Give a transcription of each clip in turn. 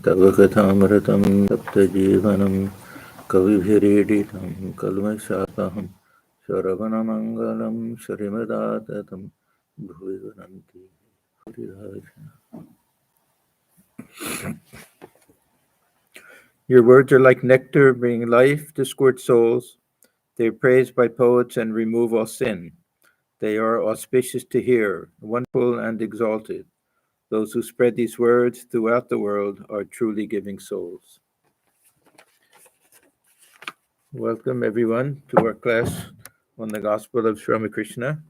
तव कथामृतं सप्तजीवनं कविभिरीडितं कल्मषापहं श्रवणमङ्गलं श्रीमदाततं भुवि वदन्ति Your words are like nectar, bringing life to squirt souls. They are praised by poets and remove all sin. They are auspicious to hear, wonderful and exalted. Those who spread these words throughout the world are truly giving souls. Welcome, everyone, to our class on the Gospel of Ramakrishna.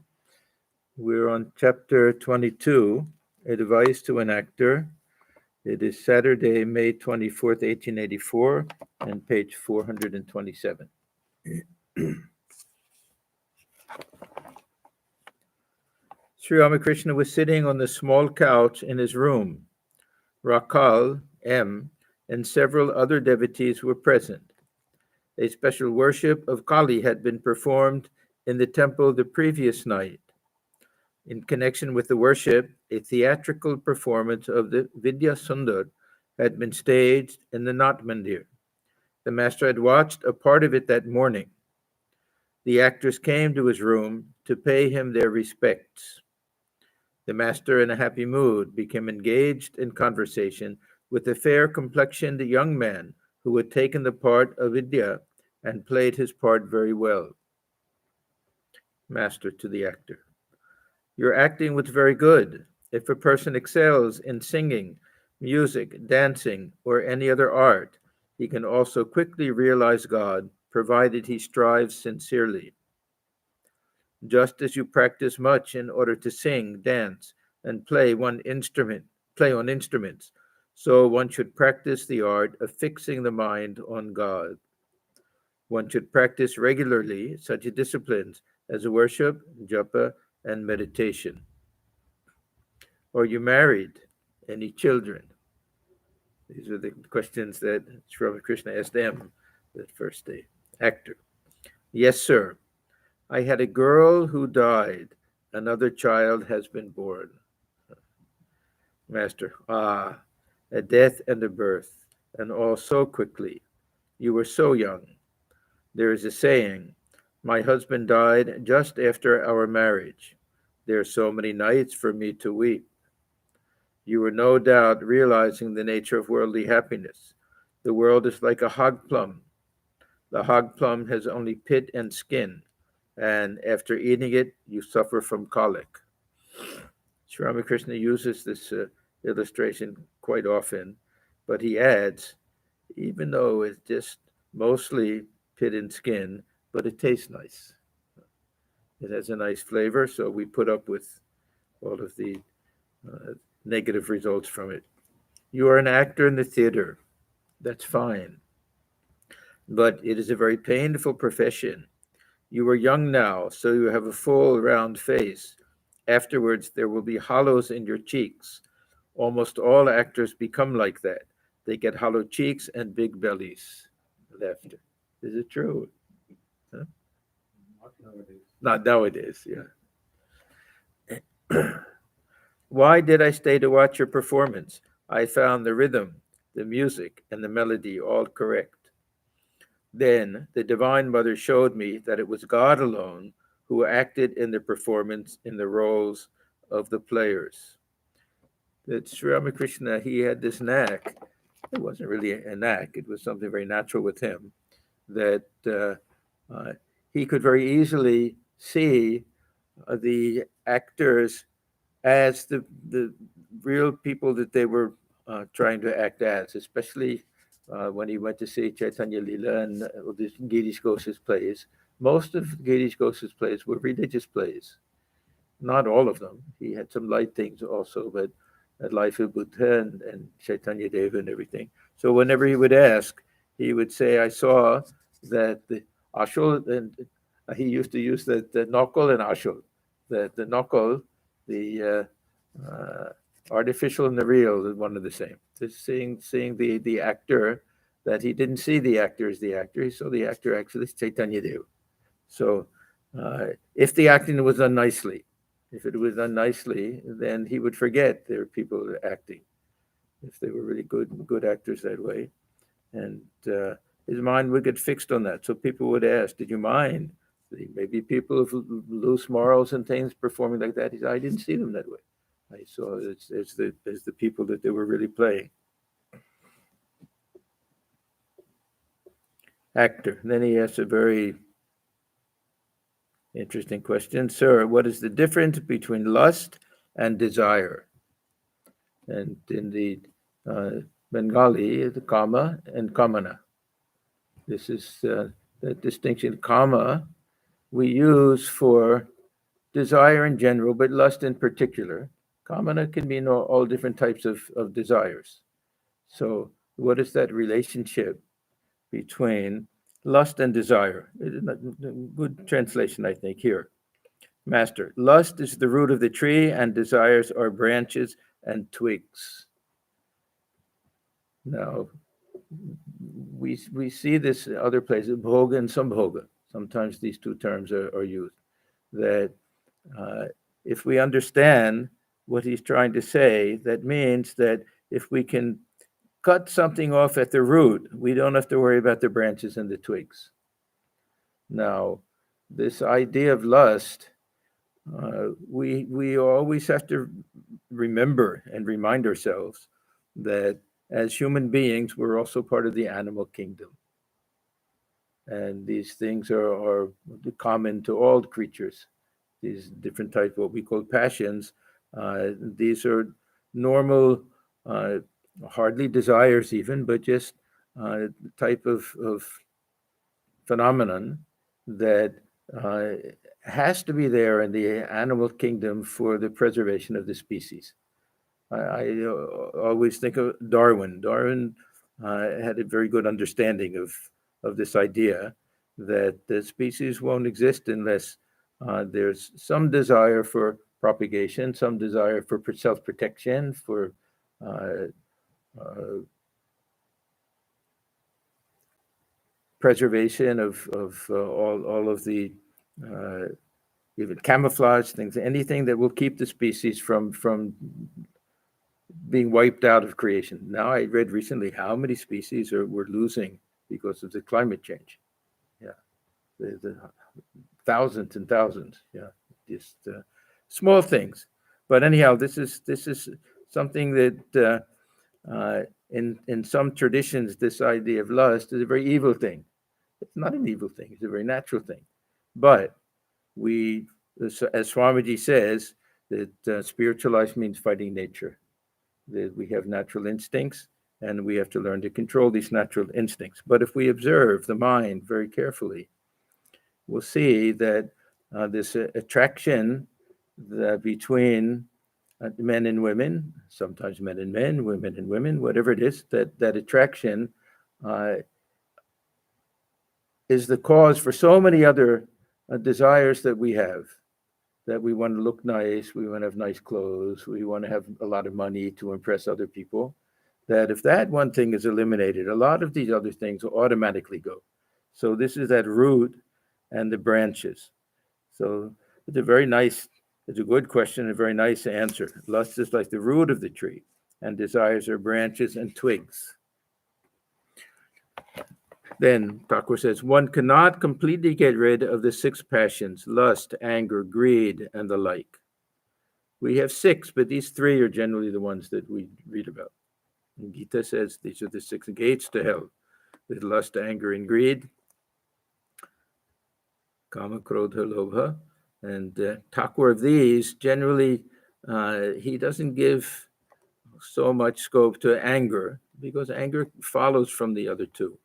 We're on chapter 22, Advice to an Actor. It is Saturday, May 24th, 1884, and page 427. Sri Ramakrishna was sitting on the small couch in his room. Rakal, M., and several other devotees were present. A special worship of Kali had been performed in the temple the previous night. In connection with the worship, a theatrical performance of the Vidya Sundar had been staged in the Nat Mandir. The master had watched a part of it that morning. The actors came to his room to pay him their respects. The master, in a happy mood, became engaged in conversation with a fair-complexioned young man who had taken the part of Vidya and played his part very well. Master to the actor: your acting was very good. If a person excels in singing, music, dancing, or any other art, he can also quickly realize God, provided he strives sincerely. Just as you practice much in order to sing, dance, and play on instruments, so one should practice the art of fixing the mind on God. One should practice regularly such disciplines as worship, japa, and meditation. Are you married? Any children? These are the questions that Sri Ramakrishna asked them that first day. Actor: yes, sir. I had a girl who died. Another child has been born. Master: a death and a birth, and all so quickly. You were so young. There is a saying, my husband died just after our marriage. There are so many nights for me to weep. You were no doubt realizing the nature of worldly happiness. The world is like a hog plum. The hog plum has only pit and skin, and after eating it, you suffer from colic. Sri Ramakrishna uses this illustration quite often, but he adds, even though it's just mostly pit and skin, but it tastes nice. It has a nice flavor, so we put up with all of the negative results from it. You are an actor in the theater. That's fine. But it is a very painful profession. You are young now, so you have a full, round face. Afterwards, there will be hollows in your cheeks. Almost all actors become like that. They get hollow cheeks and big bellies. Laughter. Is it true? Huh? Not nowadays. Not nowadays, yeah. Why did I stay to watch your performance? I found the rhythm, the music, and the melody all correct. Then the Divine Mother showed me that it was God alone who acted in the performance in the roles of the players. That Sri Ramakrishna, he had this knack. It wasn't really a knack. It was something very natural with him, that he could very easily see the actors as the real people that they were trying to act as, especially when he went to see Chaitanya Lila and the Girish Ghosh's plays. Most of Girish Ghosh's plays were religious plays. Not all of them. He had some light things also, but Life of Buddha and Chaitanya Deva and everything. So whenever he would ask, he would say, I saw that the ashul, and he used to use the nokol and ashul. The nokol, the artificial and the real is one of the same. Just seeing the actor, that he didn't see the actor as the actor, he saw the actor actually as Chaitanya Deva. So if the acting was done nicely, then he would forget there are people acting. if they were really good actors that way. And his mind would get fixed on that. So people would ask, "Did you mind?" Maybe people with loose morals and things performing like that. He said, "I didn't see them that way. I saw it as the people that they were really playing." Actor. Then he asks a very interesting question. Sir, what is the difference between lust and desire? And in the Bengali, the kama and kamana. This is the distinction. Kama we use for desire in general, but lust in particular. Kamana can mean all different types of desires. So, what is that relationship between lust and desire? Good translation, I think, here. Master, lust is the root of the tree, and desires are branches and twigs. Now, we see this in other places, bhoga and sambhoga. Sometimes these two terms are used. That if we understand what he's trying to say, that means that if we can cut something off at the root, we don't have to worry about the branches and the twigs. Now, this idea of lust, we always have to remember and remind ourselves that as human beings, we're also part of the animal kingdom. And these things are common to all creatures. These different types, what we call passions, these are normal, hardly desires even, but just type of phenomenon that has to be there in the animal kingdom for the preservation of the species. I always think of Darwin. Darwin had a very good understanding of this idea that the species won't exist unless there's some desire for propagation, some desire for self-protection, for uh, uh, preservation of all of the uh, even camouflage things, anything that will keep the species from being wiped out of creation. Now, I read recently how many species we're losing because of the climate change. Yeah, the thousands and thousands. Yeah, just small things. But anyhow, this is something that in some traditions, this idea of lust is a very evil thing. It's not an evil thing; it's a very natural thing. But we, as Swamiji says, that spiritual life means fighting nature. That we have natural instincts, and we have to learn to control these natural instincts. But if we observe the mind very carefully, we'll see that this attraction between men and women, sometimes men and men, women and women, whatever it is, that attraction uh, is the cause for so many other desires that we have. That we want to look nice, we want to have nice clothes, we want to have a lot of money to impress other people. That if that one thing is eliminated, a lot of these other things will automatically go. So this is that root and the branches. So it's a very nice, it's a good question, a very nice answer. Lust is like the root of the tree, and desires are branches and twigs. Then Thakur says, one cannot completely get rid of the six passions: lust, anger, greed, and the like. We have six, but these three are generally the ones that we read about. And Gita says these are the six gates to hell: with lust, anger, and greed, kama, krodha, lobha. And Thakur of these, generally, he doesn't give so much scope to anger, because anger follows from the other two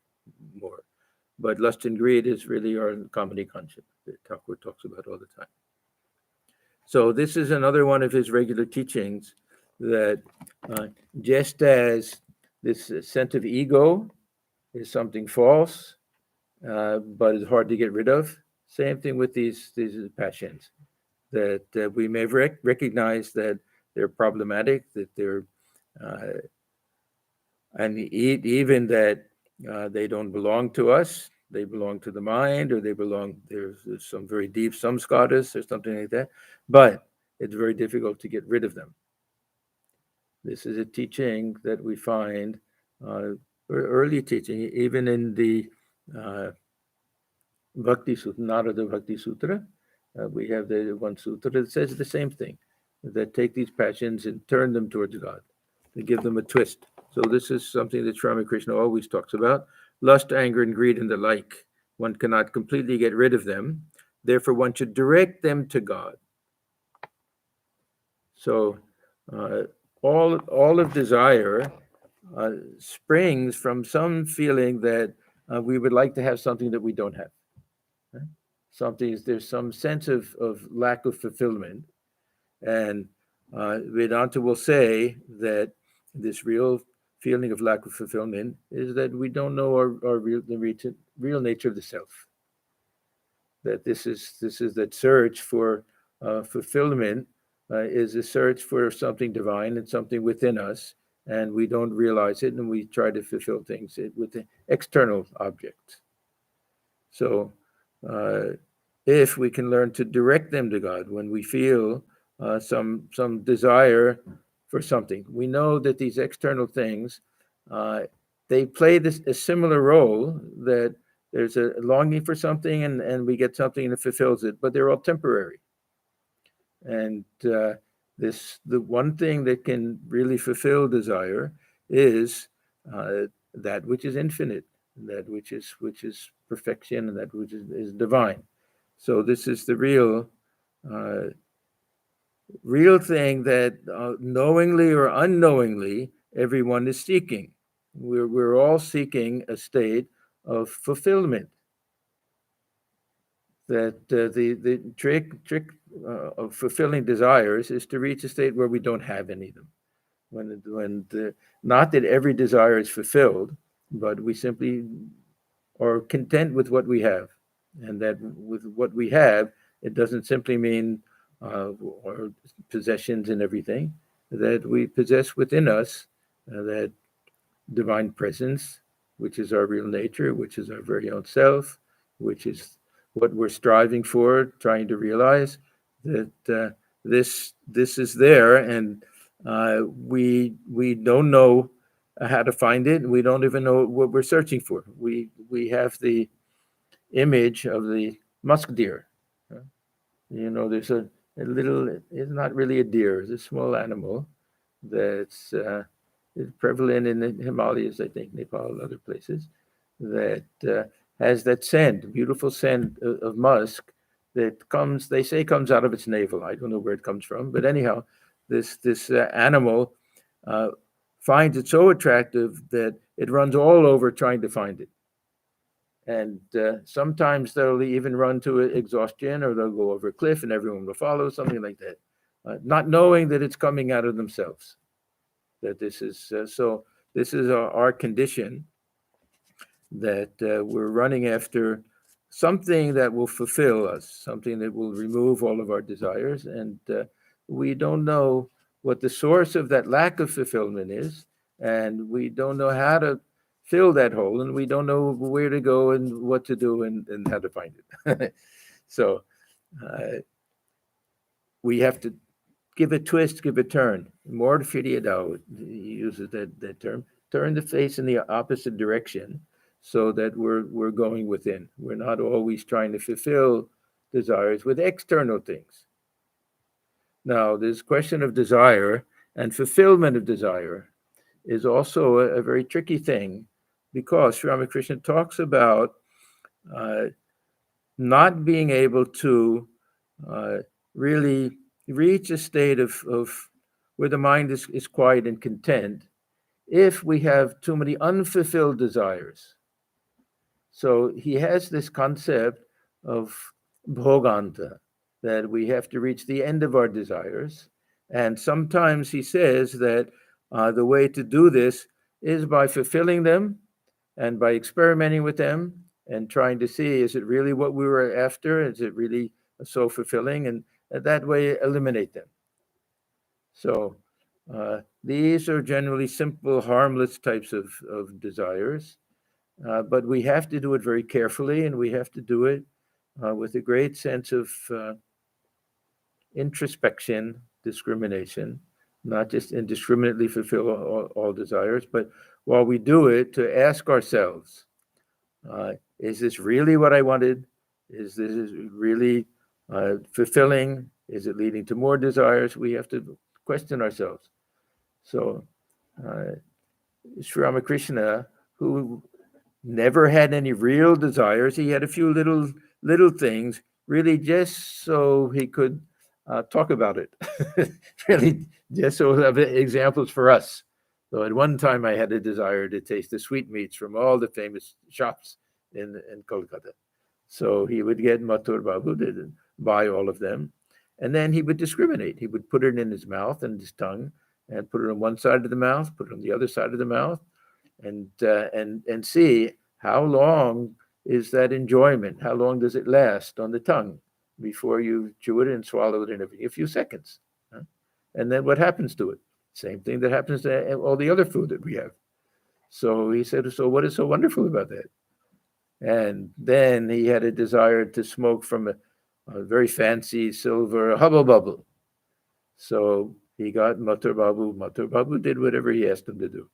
more. But lust and greed is really our comedy concept that Thakur talks about all the time. So this is another one of his regular teachings, that just as this sense of ego is something false, but it's hard to get rid of, same thing with these passions, that we may recognize that they're problematic, that they're, uh, and even that they don't belong to us. They belong to the mind, or there's some very deep samskaras or something like that. But it's very difficult to get rid of them. This is a teaching that we find, early teaching, even in the uh, Bhakti Sutra, Narada Bhakti Sutra. We have the one sutra that says the same thing, that take these passions and turn them towards God, to give them a twist. So this is something that Ramakrishna always talks about. Lust, anger, and greed and the like. One cannot completely get rid of them. Therefore, one should direct them to God. So uh, all of desire uh, springs from some feeling that we would like to have something that we don't have. Right? Something there's some sense of lack of fulfillment, and Vedanta will say that this real feeling of lack of fulfillment is that we don't know our real nature of the self. That this is that search for fulfillment is a search for something divine and something within us, and we don't realize it, and we try to fulfill things with the external objects. So, uh, if we can learn to direct them to God when we feel some desire for something, we know that these external things uh, they play this a similar role. That there's a longing for something, and we get something that fulfills it, but they're all temporary. And the one thing that can really fulfill desire is that which is infinite, that which is perfection, and that which is divine. So this is the uh, real thing that knowingly or unknowingly everyone is seeking. We're all seeking a state of fulfillment. That the of fulfilling desires is to reach a state where we don't have any of them. Not that every desire is fulfilled, but we simply are content with what we have, and that with what we have, it doesn't simply mean our possessions and everything. That we possess within us that divine presence, which is our real nature, which is our very own self, which is what we're striving for, trying to realize that this is there, and we don't know how to find it, and we don't even know what we're searching for. We have the image of the musk deer. There's a little. It's not really a deer. It's a small animal that's is prevalent in the Himalayas, I think, Nepal, and other places, that has that scent, beautiful scent of musk that comes, they say, comes out of its navel. I don't know where it comes from, but anyhow, this animal uh, finds it so attractive that it runs all over trying to find it. And sometimes they'll even run to exhaustion, or they'll go over a cliff and everyone will follow, something like that, not knowing that it's coming out of themselves. That this is our condition, that we're running after something that will fulfill us, something that will remove all of our desires, and we don't know what the source of that lack of fulfillment is, and we don't know how to fill that hole, and we don't know where to go and what to do, and how to find it. So uh, we have to give a twist, give a turn. More Firiadao uses that term. Turn the face in the opposite direction, so that we're going within. We're not always trying to fulfill desires with external things. Now, this question of desire and fulfillment of desire is also a very tricky thing, because Sri Ramakrishna talks about uh, not being able to uh, really reach a state of where the mind is quiet and content if we have too many unfulfilled desires. So he has this concept of bhoganta, that we have to reach the end of our desires. And sometimes he says that the way to do this is by fulfilling them and by experimenting with them and trying to see, is it really what we were after? Is it really so fulfilling? And that way eliminate them. So these are generally simple, harmless types of desires, but we have to do it very carefully, and we have to do it with a great sense of introspection, discrimination, not just indiscriminately fulfill all desires, but while we do it, to ask ourselves, is this really what I wanted? Is this really fulfilling? Is it leading to more desires? We have to question ourselves. So, uh, Sri Ramakrishna, who never had any real desires. He had a few little things, really, just so he could talk about it. Really, just so we have examples for us. So at one time, I had a desire to taste the sweetmeats from all the famous shops in Kolkata. So he would get Mathur Babu to buy all of them, and then he would discriminate. He would put it in his mouth and his tongue, and put it on one side of the mouth, put it on the other side of the mouth, and see how long is that enjoyment? How long does it last on the tongue before you chew it and swallow it in a few seconds? Huh? And then what happens to it? Same thing that happens to all the other food that we have. So he said, so what is so wonderful about that? And then he had a desire to smoke from a very fancy silver hubble bubble. So he got Mathur Babu. Mathur Babu did whatever he asked him to do.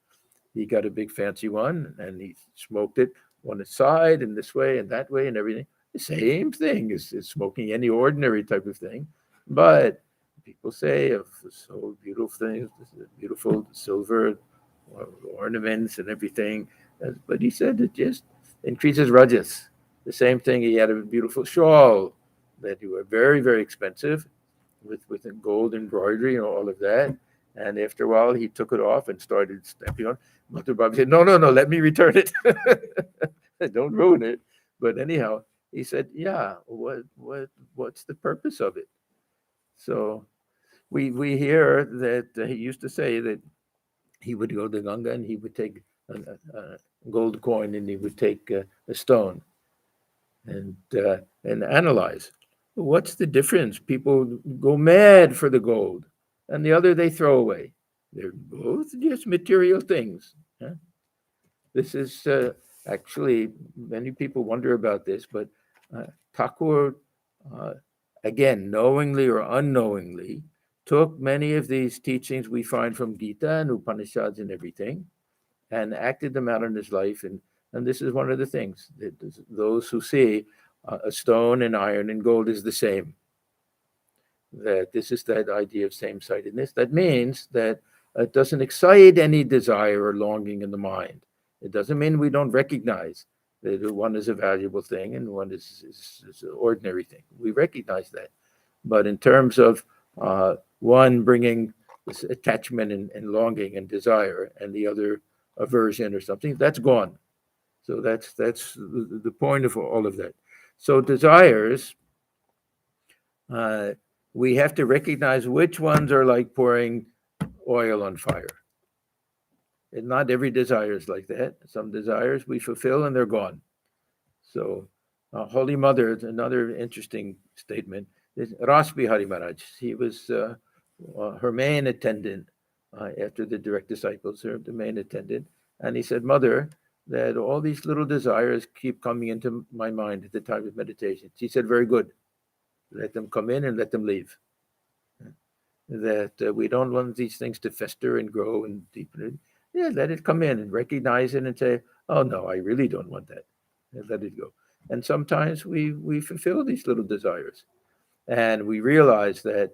He got a big fancy one and he smoked it on its side and this way and that way and everything. The same thing as smoking any ordinary type of thing. But people say of so beautiful things, beautiful silver ornaments and everything. But he said it just increases rajas. The same thing, he had a beautiful shawl that were very, very expensive with gold embroidery and all of that. And after a while, he took it off and started stepping on. Mother Bob said, "No, no, no, let me return it. Don't ruin it." But anyhow, he said, "Yeah, what's the purpose of it?" So we hear that he used to say that he would go to Ganga and he would take a gold coin and he would take a stone and analyze. What's the difference? People go mad for the gold, and the other they throw away. They're both just material things. Huh? This is actually, many people wonder about this, but Thakur, uh, again, knowingly or unknowingly, took many of these teachings we find from Gita and Upanishads and everything, and acted them out in his life. And this is one of the things that those who see a stone and iron and gold is the same, that this is that idea of same-sidedness. That means that it doesn't excite any desire or longing in the mind. It doesn't mean we don't recognize that one is a valuable thing and one is an ordinary thing. We recognize that. But in terms of one bringing this attachment and longing and desire, and the other aversion or something, that's gone. So that's the point of all of that. So desires, uh, we have to recognize which ones are like pouring oil on fire. And not every desire is like that. Some desires we fulfill and they're gone. So, Holy Mother, another interesting statement. Is Ras Bihari Maharaj. He was her main attendant after the direct disciples, the main attendant. And he said, Mother, that all these little desires keep coming into my mind at the time of meditation. She said, very good. Let them come in and let them leave. That we don't want these things to fester and grow and deepen. Yeah, let it come in and recognize it and say, oh, no, I really don't want that. And let it go. And sometimes we fulfill these little desires. And we realize that,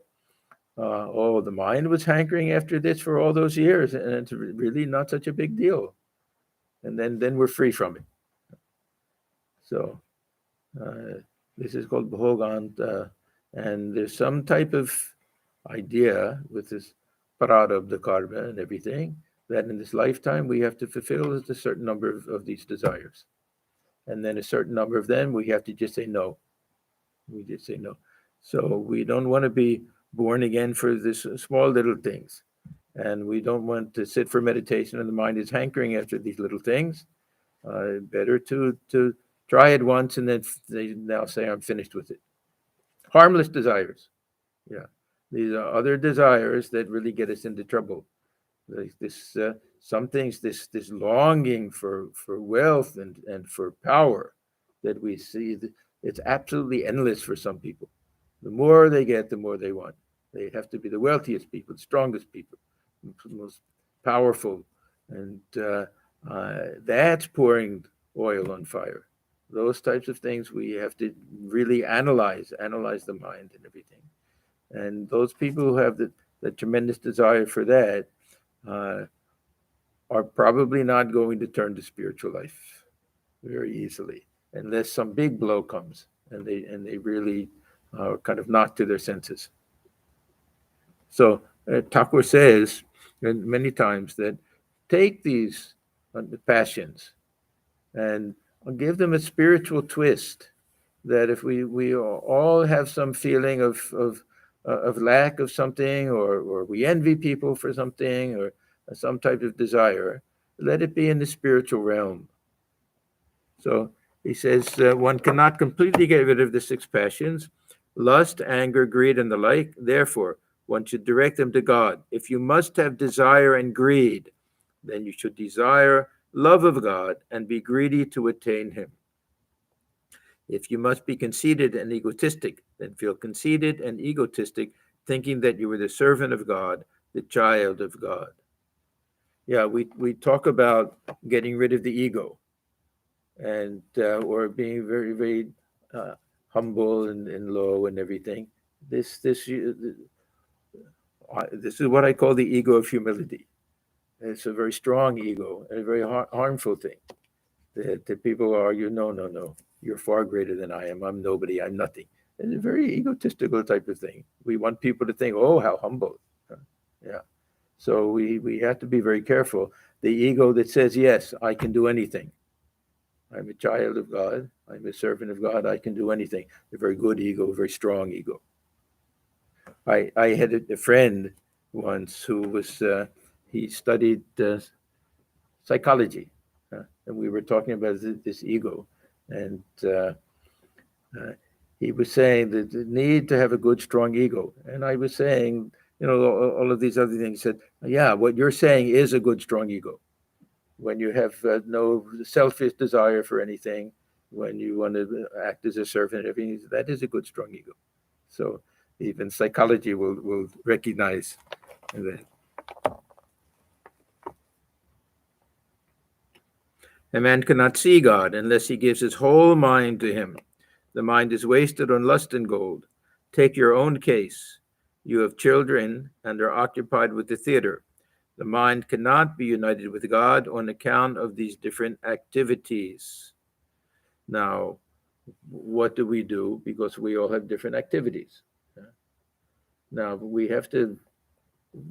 oh, the mind was hankering after this for all those years, and it's really not such a big deal. And then we're free from it. So uh, this is called bhogant, and there's some type of idea with this prarabdha karma and everything that in this lifetime we have to fulfill a certain number of these desires, and then a certain number of them we have to just say no. We just say no. So we don't want to be born again for this small little things, and we don't want to sit for meditation and the mind is hankering after these little things. Better to try it once and then they now say I'm finished with it. Harmless desires. Yeah, these are other desires that really get us into trouble. Like this, some things, this longing for wealth and for power that we see. It's absolutely endless for some people. The more they get, the more they want. They have to be the wealthiest people, the strongest people, most powerful. And that's pouring oil on fire. Those types of things we have to really analyze the mind and everything. And those people who have the tremendous desire for that uh, are probably not going to turn to spiritual life very easily, unless some big blow comes and they really are kind of knocked to their senses. So Thakur says many times that take these passions and give them a spiritual twist. That if we all have some feeling of lack of something, or we envy people for something, or some type of desire, let it be in the spiritual realm. So he says one cannot completely get rid of the six passions: lust, anger, greed, and the like. Therefore, one should direct them to God. If you must have desire and greed, then you should desire love of God and be greedy to attain Him. If you must be conceited and egotistic, then feel conceited and egotistic, thinking that you are the servant of God, the child of God. Yeah, we talk about getting rid of the ego, and or being very, very humble and low and everything. This is what I call the ego of humility. It's a very strong ego and a very harmful thing. The people argue, no, no, no, you're far greater than I am. I'm nobody. I'm nothing. It's a very egotistical type of thing. We want people to think, oh, how humble. Yeah. So we have to be very careful. The ego that says, yes, I can do anything. I'm a child of God. I'm a servant of God. I can do anything. A very good ego, a very strong ego. I had a friend once who was, he studied psychology. And we were talking about this ego. And uh, he was saying that the need to have a good, strong ego. And I was saying, all of these other things. He said, yeah, what you're saying is a good, strong ego. When you have no selfish desire for anything, when you want to act as a servant, everything, that is a good, strong ego. So even psychology will recognize that. A man cannot see God unless he gives his whole mind to him. The mind is wasted on lust and gold. Take your own case. You have children and are occupied with the theater. The mind cannot be united with God on account of these different activities. Now, what do we do? Because we all have different activities. Now, we have to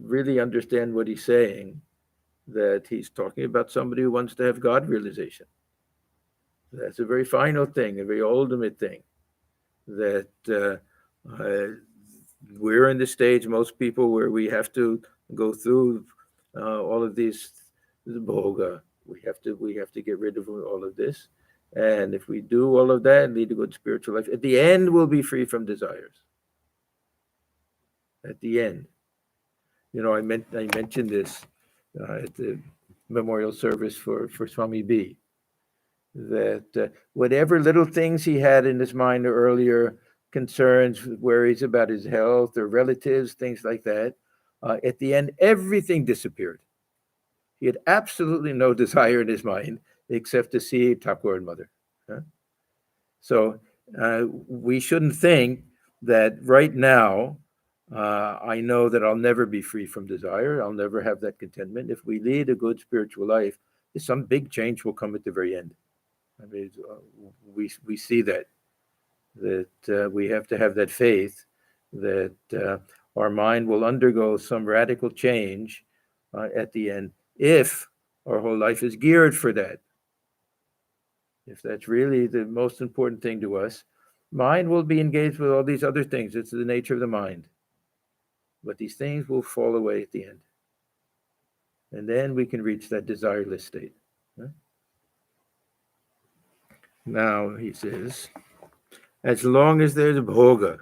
really understand what he's saying, that he's talking about somebody who wants to have God realization. That's a very final thing, a very ultimate thing, that we're in the stage, most people, where we have to go through all of these bhoga. We have to get rid of all of this. And if we do all of that and lead a good spiritual life, at the end we'll be free from desires. At the end. I mentioned this at the memorial service for Swami B, that whatever little things he had in his mind earlier, concerns, worries about his health or relatives, things like that, at the end, everything disappeared. He had absolutely no desire in his mind except to see Thakur and Mother. So we shouldn't think that right now, I know that I'll never be free from desire. I'll never have that contentment. If we lead a good spiritual life, some big change will come at the very end. I mean, we see that we have to have that faith that our mind will undergo some radical change at the end, if our whole life is geared for that. If that's really the most important thing to us, mind will be engaged with all these other things. It's the nature of the mind. But these things will fall away at the end. And then we can reach that desireless state. Now, he says, as long as there's bhoga,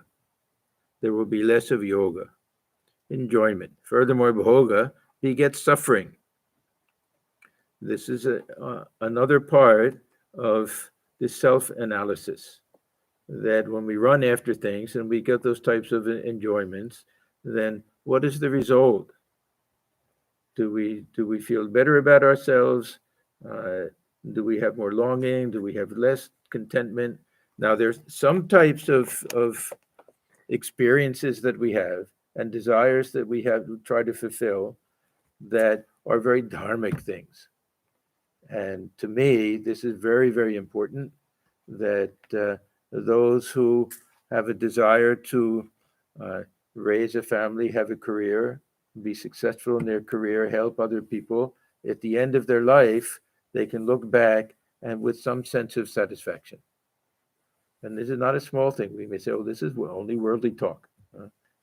there will be less of yoga, enjoyment. Furthermore, bhoga begets suffering. This is another part of the self-analysis, that when we run after things and we get those types of enjoyments, then what is the result? Do we feel better about ourselves? Uh, do we have more longing? Do we have less contentment? Now, there's some types of experiences that we have and desires that we have try to fulfill that are very dharmic things. And to me, this is very, very important that those who have a desire to uh, raise a family, have a career, be successful in their career, help other people, at the end of their life, they can look back and with some sense of satisfaction. And this is not a small thing. We may say, oh, this is only worldly talk.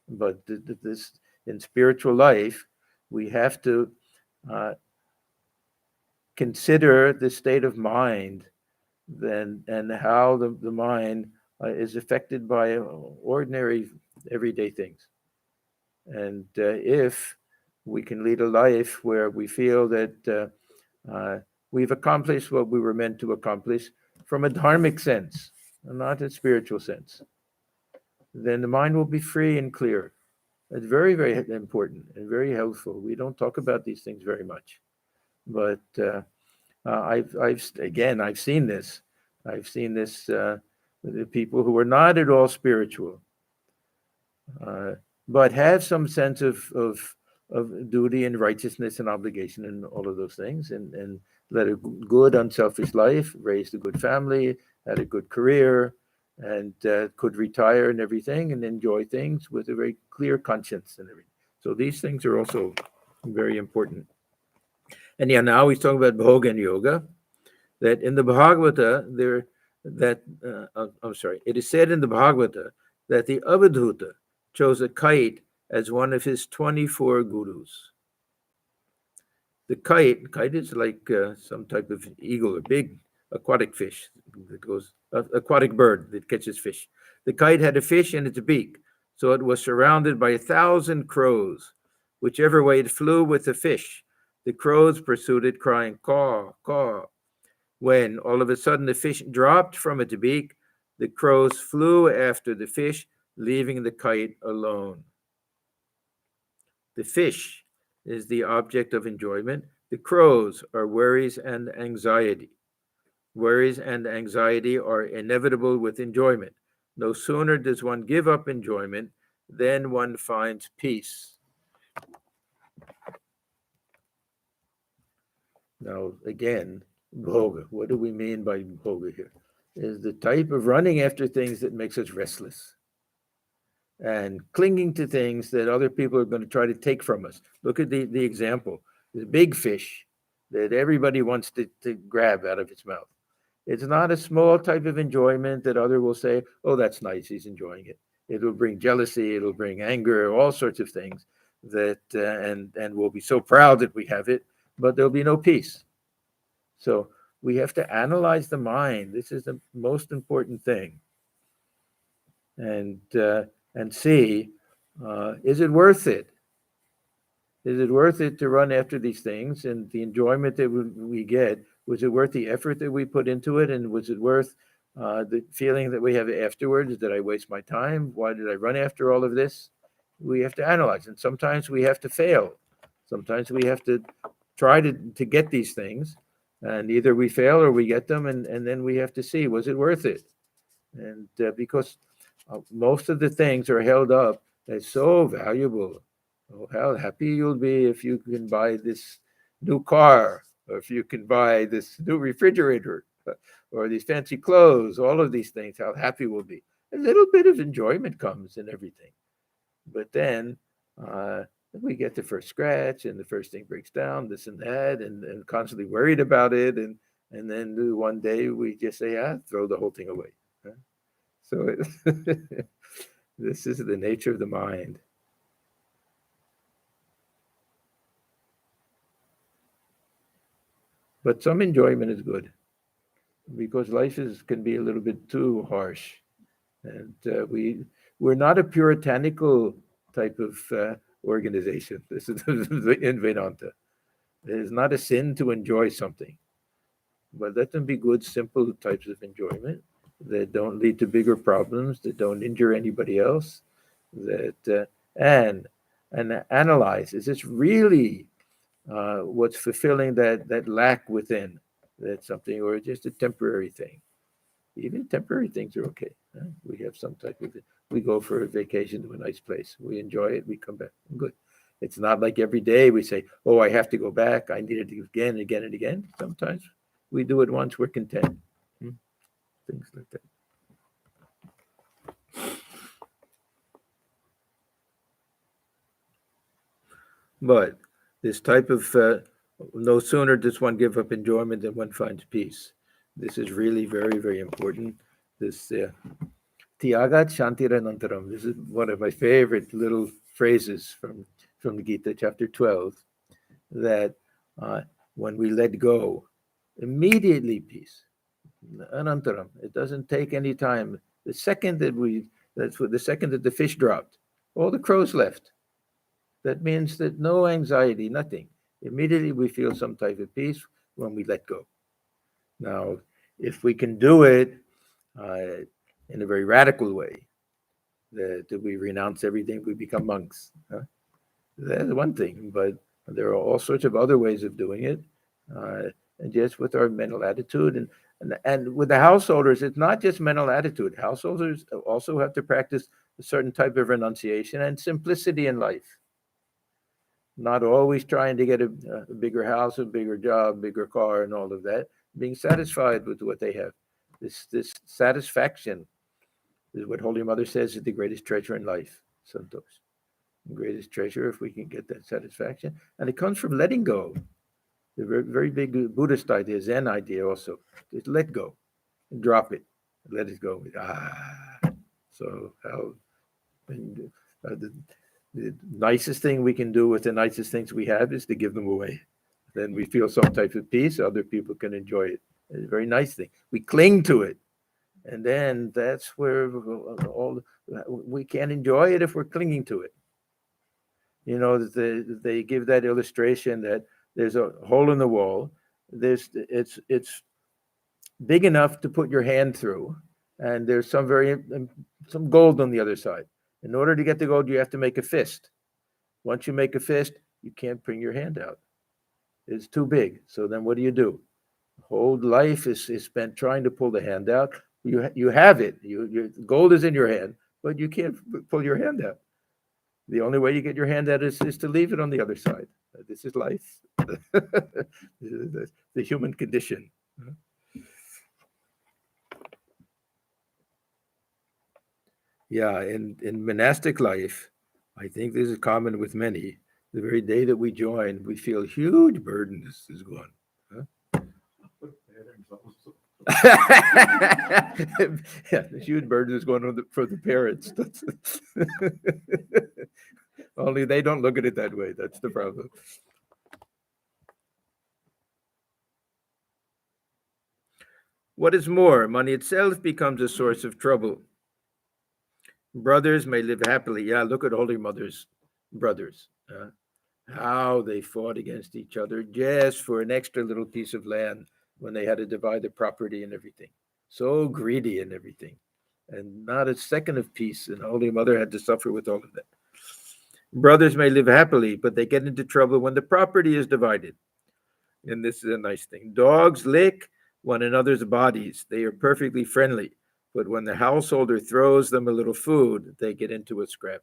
But this, in spiritual life, we have to uh, consider the state of mind then and how the mind is affected by ordinary everyday things. And if we can lead a life where we feel that we've accomplished what we were meant to accomplish from a dharmic sense, not a spiritual sense, then the mind will be free and clear. It's very, very important and very helpful. We don't talk about these things very much, but I've seen this. I've seen this with the people who are not at all spiritual, uh, but have some sense of duty and righteousness and obligation and all of those things, and led a good, unselfish life, raised a good family, had a good career, and could retire and everything and enjoy things with a very clear conscience and everything. So these things are also very important. And yeah, now he's talking about bhoga and yoga. That in the Bhagavata, I'm sorry, it is said in the Bhagavata that the Avadhuta chose a kite as one of his 24 gurus. The kite is like some type of eagle, a big aquatic fish that goes, aquatic bird that catches fish. The kite had a fish in its beak, so it was surrounded by 1,000 crows. Whichever way it flew with the fish, the crows pursued it, crying, caw, caw. When all of a sudden the fish dropped from its beak, the crows flew after the fish, leaving the kite alone. The fish is the object of enjoyment. The crows are worries and anxiety. Worries and anxiety are inevitable with enjoyment. No sooner does one give up enjoyment than one finds peace. Now, again, bhoga. What do we mean by bhoga here? Is the type of running after things that makes us restless and clinging to things that other people are going to try to take from us. Look at the example. The big fish that everybody wants to grab out of its mouth. It's not a small type of enjoyment that other will say, oh, that's nice, he's enjoying it. It'll bring jealousy, it'll bring anger, all sorts of things that, and we'll be so proud that we have it, but there'll be no peace. So we have to analyze the mind. This is the most important thing. And see, is it worth it? Is it worth it to run after these things and the enjoyment that we get? Was it worth the effort that we put into it? And was it worth the feeling that we have afterwards? Did I waste my time? Why did I run after all of this? We have to analyze. And sometimes we have to fail. Sometimes we have to try to get these things. And either we fail or we get them. And then we have to see, was it worth it? And because most of the things are held up as so valuable. Oh, how happy you'll be if you can buy this new car, or if you can buy this new refrigerator, or these fancy clothes, all of these things, how happy we'll be. A little bit of enjoyment comes in everything. But then we get the first scratch and the first thing breaks down, this and that, and constantly worried about it. And then one day we just say, throw the whole thing away. So this is the nature of the mind. But some enjoyment is good because life can be a little bit too harsh, and we're not a puritanical type of organization. This is in Vedanta. It is not a sin to enjoy something, but let them be good, simple types of enjoyment that don't lead to bigger problems, that don't injure anybody else, that and analyze, is this really what's fulfilling that lack within? That's something, or just a temporary thing. Even temporary things are okay. We have some type of, we go for a vacation to a nice place. We enjoy it. We come back. Good. It's not like every day we say, oh, I have to go back. I need it again and again and again. Sometimes we do it once, we're content. Things like that. But this type of, no sooner does one give up enjoyment than one finds peace. This is really very, very important. This Tyagat Shantiranantaram. This is one of my favorite little phrases from the Gita, chapter 12, that uh, when we let go, immediately peace. Anantaram. It doesn't take any time. The second that that's what the second that the fish dropped, all the crows left. That means that no anxiety, nothing. Immediately we feel some type of peace when we let go. Now, if we can do it uh, in a very radical way, that we renounce everything, we become monks. Huh? That's one thing, but there are all sorts of other ways of doing it. And just with our mental attitude and with the householders, it's not just mental attitude. Householders also have to practice a certain type of renunciation and simplicity in life. Not always trying to get a bigger house, a bigger job, bigger car, and all of that. Being satisfied with what they have. This satisfaction is what Holy Mother says is the greatest treasure in life. Santosh. The greatest treasure if we can get that satisfaction. And it comes from letting go. The very, very big Buddhist idea, Zen idea also. Just let go. And drop it. Let it go. So how the nicest thing we can do with the nicest things we have is to give them away. Then we feel some type of peace. Other people can enjoy it. It's a very nice thing. We cling to it. And then that's where all we can't enjoy it if we're clinging to it. You know, they give that illustration that there's a hole in the wall. It's big enough to put your hand through, and there's some gold on the other side. In order to get the gold, you have to make a fist. Once you make a fist, you can't bring your hand out. It's too big. So then what do? Whole life is spent trying to pull the hand out. You have it. Your gold is in your hand, but you can't pull your hand out. The only way you get your hand out is to leave it on the other side. This is life, the human condition. Yeah, in monastic life, I think this is common with many. The very day that we join, we feel huge burdens is gone. Huh? Yeah, the huge burden is going on for the parents. Only they don't look at it that way. That's the problem. What is more, money itself becomes a source of trouble. Brothers may live happily. Yeah, look at Holy Mother's brothers. How they fought against each other just for an extra little piece of land when they had to divide the property and everything. So greedy and everything. And not a second of peace. And Holy Mother had to suffer with all of that. Brothers may live happily, but they get into trouble when the property is divided. And this is a nice thing. Dogs lick one another's bodies. They are perfectly friendly. But when the householder throws them a little food, they get into a scrap.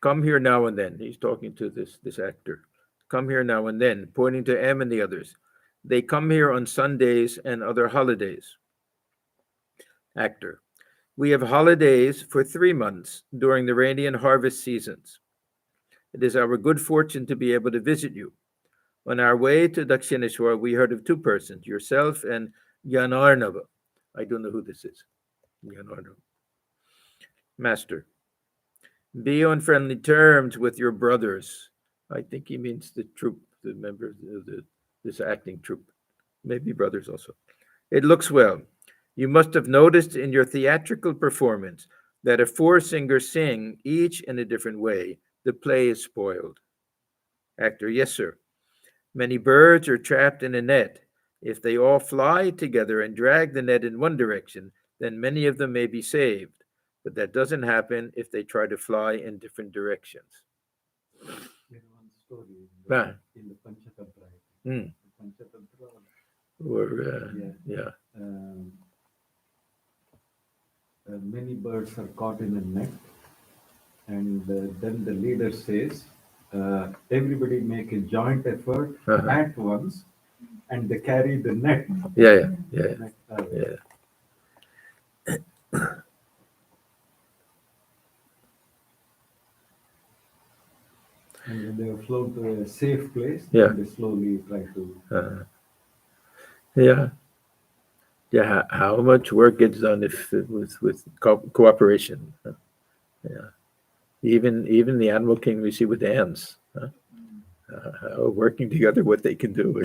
Come here now and then. He's talking to this actor. Come here now and then, pointing to M and the others. They come here on Sundays and other holidays. Actor. We have holidays for 3 months during the rainy and harvest seasons. It is our good fortune to be able to visit you. On our way to Dakshineshwar, we heard of 2 persons, yourself and Yanarnava. I don't know who this is. Yanarnava. Master. Be on friendly terms with your brothers. I think he means the troop, the members of this acting troupe. Maybe brothers also. It looks well. You must have noticed in your theatrical performance that if 4 singers sing, each in a different way, the play is spoiled. Actor, yes, sir. Many birds are trapped in a net. If they all fly together and drag the net in one direction, then many of them may be saved. But that doesn't happen if they try to fly in different directions. There is one story Ah, in the Panchatantra. hmm. Panchatantra, Or, yeah. yeah. Um, many birds are caught in a net, and then the leader says, everybody make a joint effort Uh-huh. at once, and they carry the net, Yeah, yeah, yeah, net away. yeah. And when they have flown to a safe place, Yeah. then they slowly try to. Uh, yeah. Yeah. How much work gets done if with cooperation? Yeah. Even the animal kingdom we see with the ants, working together, what they can do.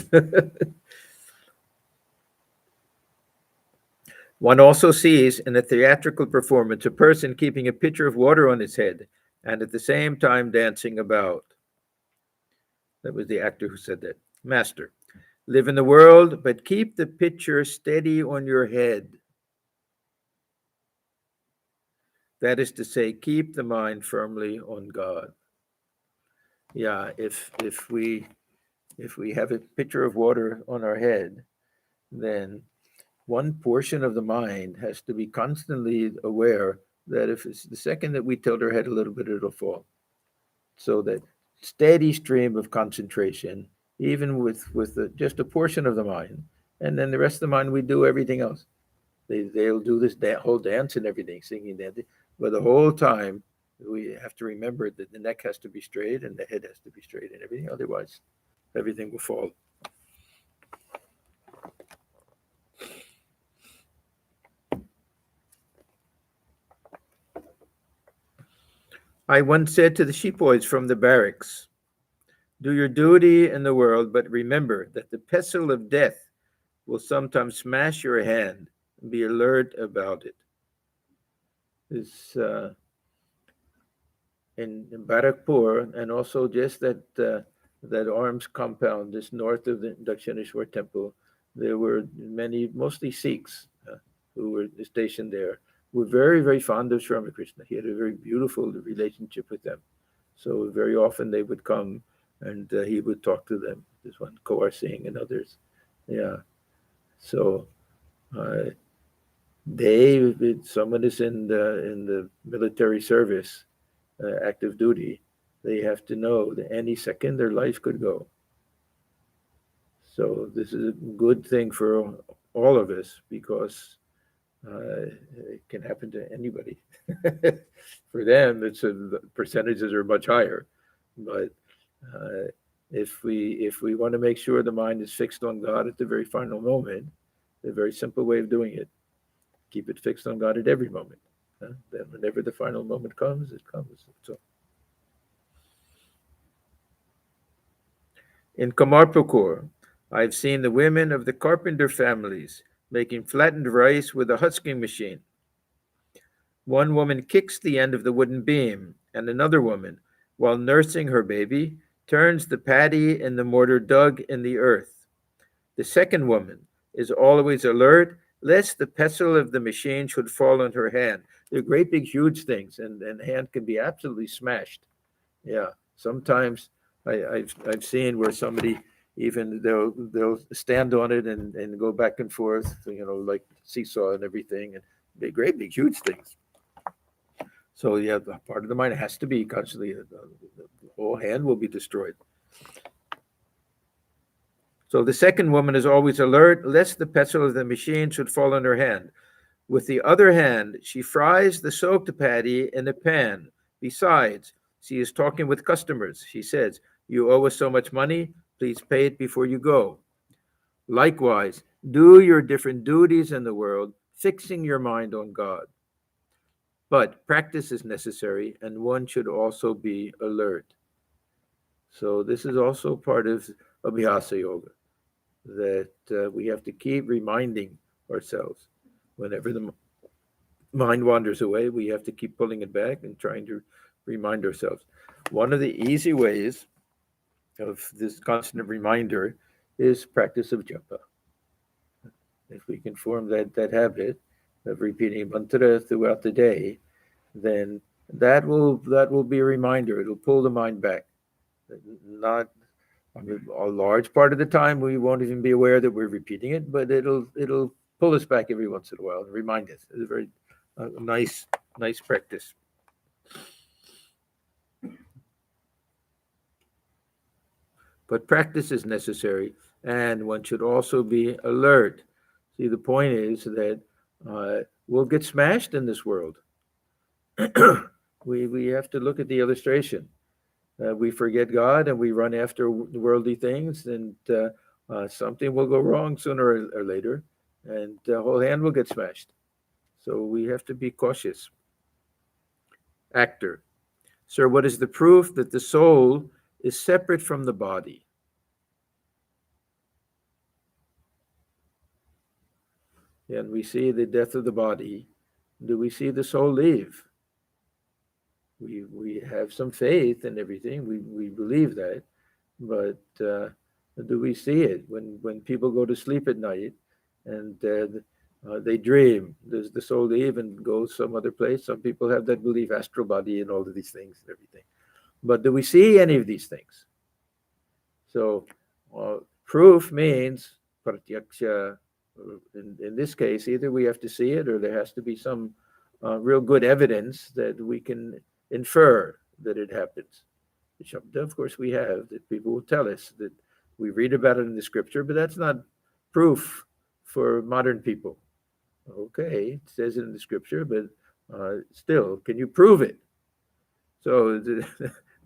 One also sees in a theatrical performance a person keeping a pitcher of water on his head and at the same time dancing about. That was the actor who said that. Master, live in the world, but keep the pitcher steady on your head. That is to say, keep the mind firmly on God. Yeah, if we have a pitcher of water on our head, then one portion of the mind has to be constantly aware that if it's the second that we tilt our head a little bit, it'll fall. So that steady stream of concentration, even with just a portion of the mind, and then the rest of the mind, we do everything else. They'll do this whole dance and everything, singing, dancing, but the whole time we have to remember that the neck has to be straight and the head has to be straight and everything. Otherwise, everything will fall. I once said to the sheepboys from the barracks, do your duty in the world, but remember that the pestle of death will sometimes smash your hand. Be alert about it. This in Barakpur, and also just that arms compound just north of the Dakshineshwar temple, there were many, mostly Sikhs, who were stationed there. Were very, very fond of Sri Ramakrishna. He had a very beautiful relationship with them. So very often they would come and he would talk to them. This one, Kaur Singh and others. Yeah. So uh, if someone is in the military service, active duty, they have to know that any second their life could go. So this is a good thing for all of us because it can happen to anybody. For them, the percentages are much higher, but uh, if we want to make sure the mind is fixed on God at the very final moment, the very simple way of doing it, keep it fixed on God at every moment. Then whenever the final moment comes, it comes. So in Kamarpukur, I've seen the women of the carpenter families making flattened rice with a husking machine. One woman kicks the end of the wooden beam, and another woman, while nursing her baby, turns the paddy in the mortar dug in the earth. The second woman is always alert lest the pestle of the machine should fall on her hand. They're great big huge things, and the hand can be absolutely smashed. Yeah, sometimes I've seen where somebody even they'll stand on it and go back and forth, like seesaw and everything, and they're great big huge things. So yeah, the part of the mind has to be constantly the whole hand will be destroyed. So the second woman is always alert lest the pestle of the machine should fall on her hand. With the other hand, she fries the soaked patty in a pan. Besides, she is talking with customers. She says, you owe us so much money, please pay it before you go. Likewise, do your different duties in the world, fixing your mind on God. But practice is necessary, and one should also be alert. So this is also part of Abhyasa Yoga, that we have to keep reminding ourselves whenever the mind wanders away, we have to keep pulling it back and trying to remind ourselves. One of the easy ways of this constant reminder is practice of japa. If we can form that habit of repeating mantra throughout the day, then that will be a reminder. It'll pull the mind back. Not, I mean, a large part of the time we won't even be aware that we're repeating it, but it'll pull us back every once in a while and remind us. It's a very nice practice. But practice is necessary, and one should also be alert. See, the point is that we'll get smashed in this world. We have to look at the illustration. We forget God and we run after worldly things, and something will go wrong sooner or later, and the whole hand will get smashed. So we have to be cautious. Actor. Sir, what is the proof that the soul is separate from the body? And we see the death of the body. Do we see the soul leave? We have some faith and everything. We believe that, but do we see it when people go to sleep at night and they dream? Does the soul leave and go some other place? Some people have that belief, astral body and all of these things and everything. But do we see any of these things? So proof means pratyaksha. In this case, either we have to see it or there has to be some real good evidence that we can infer that it happens. Of course, we have that people will tell us that we read about it in the scripture, but that's not proof for modern people. Okay, it says it in the scripture, but still, can you prove it? So it's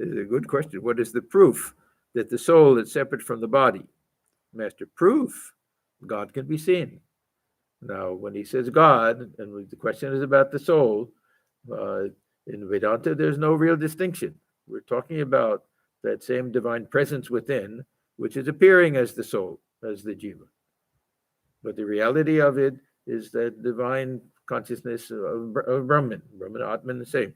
a good question. What is the proof that the soul is separate from the body? Master, proof. God can be seen. Now, when he says God, and the question is about the soul, in Vedanta, there's no real distinction. We're talking about that same divine presence within, which is appearing as the soul, as the jiva. But the reality of it is that divine consciousness of Brahman, Atman, the same.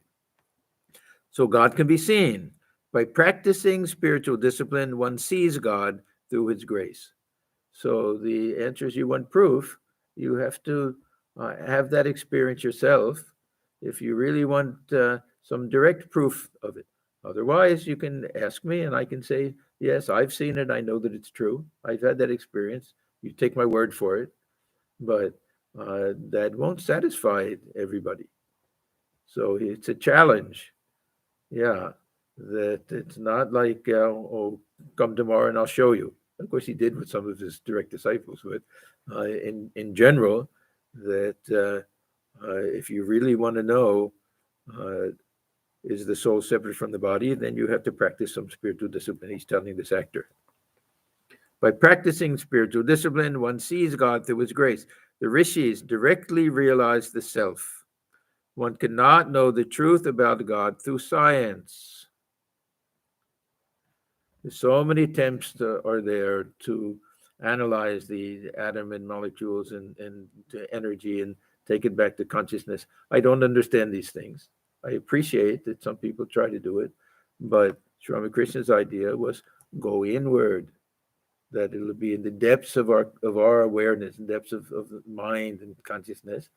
So God can be seen. By practicing spiritual discipline, one sees God through his grace. So the answer is, you want proof, you have to have that experience yourself if you really want some direct proof of it. Otherwise, you can ask me and I can say, yes, I've seen it. I know that it's true. I've had that experience. You take my word for it. But that won't satisfy everybody. So it's a challenge. Yeah, that it's not like, oh, come tomorrow and I'll show you. Of course, he did with some of his direct disciples, but in general, that if you really want to know, is the soul separate from the body, then you have to practice some spiritual discipline. He's telling this actor. By practicing spiritual discipline, one sees God through his grace. The rishis directly realize the self. One cannot know the truth about God through science. So many attempts are there to analyze the atom and molecules and energy and take it back to consciousness. I don't understand these things. I appreciate that some people try to do it, but Ramakrishna's idea was go inward, that it'll be in the depths of our awareness, in depths of the mind and consciousness,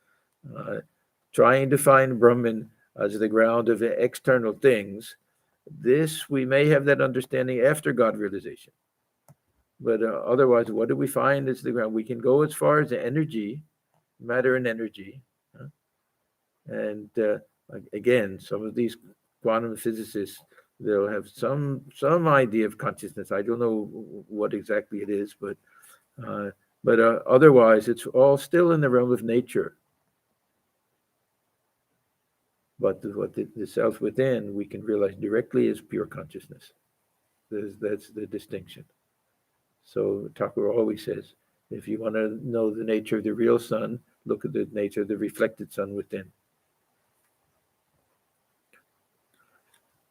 trying to find Brahman as the ground of external things. This, we may have that understanding after God realization. But otherwise, what do we find is the ground? We can go as far as the energy, matter and energy. And again, some of these quantum physicists, they'll have some idea of consciousness. I don't know what exactly it is, but otherwise, it's all still in the realm of nature. But the self within, we can realize directly is pure consciousness. That's the distinction. So Thakur always says, if you want to know the nature of the real sun, look at the nature of the reflected sun within.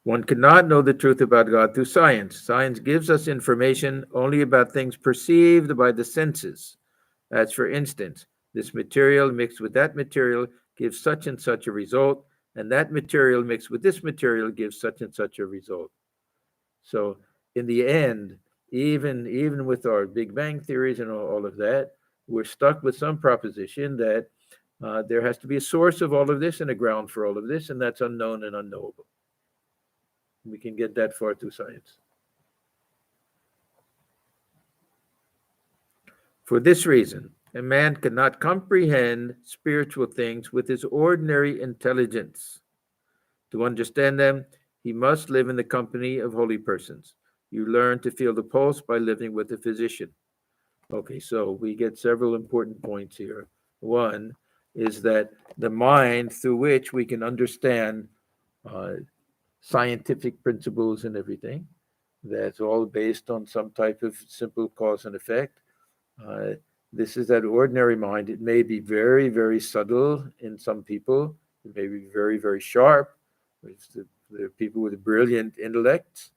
One cannot know the truth about God through science. Science gives us information only about things perceived by the senses. As for instance, this material mixed with that material gives such and such a result, and that material mixed with this material gives such and such a result. So in the end, even with our Big Bang theories and all of that, we're stuck with some proposition that There has to be a source of all of this and a ground for all of this, and that's unknown and unknowable. We can get that far through science. For this reason, a man cannot comprehend spiritual things with his ordinary intelligence. To understand them, he must live in the company of holy persons. You learn to feel the pulse by living with a physician. Okay, so we get several important points here. One is that the mind through which we can understand uh, scientific principles and everything, that's all based on some type of simple cause and effect. Uh, this is that ordinary mind. It may be very, very subtle in some people. It may be very, very sharp. There are people with brilliant intellects,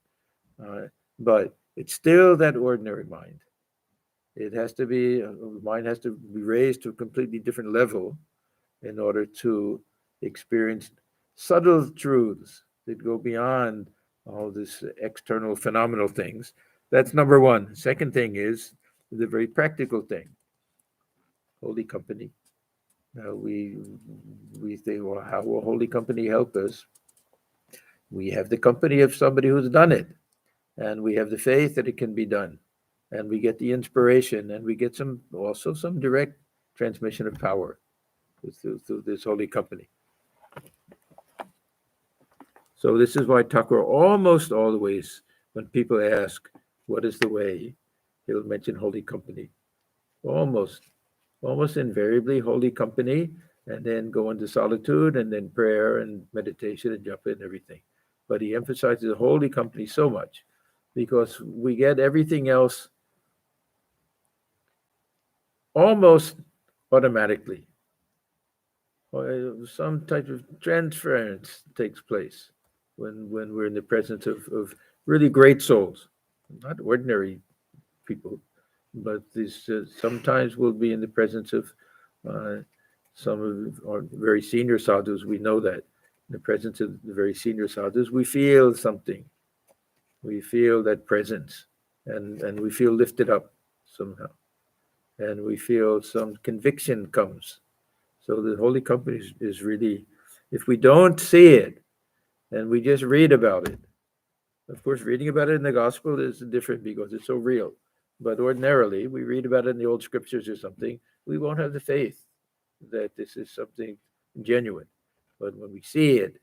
but it's still that ordinary mind. It has to be, the mind has to be raised to a completely different level in order to experience subtle truths that go beyond all this external phenomenal things. That's number one. Second thing is the very practical thing, holy company. Now we think, well, how will holy company help us? We have the company of somebody who's done it, and we have the faith that it can be done, and we get the inspiration, and we get some direct transmission of power through this holy company. So this is why Thakur almost always, when people ask, what is the way, he'll mention holy company. Almost invariably holy company, and then go into solitude, and then prayer and meditation and japa and everything. But he emphasizes holy company so much because we get everything else almost automatically. Some type of transference takes place when we're in the presence of really great souls, not ordinary people, but these sometimes we'll be in the presence of some of our very senior sadhus. We know that in the presence of the very senior sadhus, we feel something. We feel that presence, and we feel lifted up somehow, and we feel some conviction comes. So the holy company is really, if we don't see it and we just read about it, of course, reading about it in the gospel is different because it's so real. But ordinarily, we read about it in the old scriptures or something, we won't have the faith that this is something genuine. But when we see it,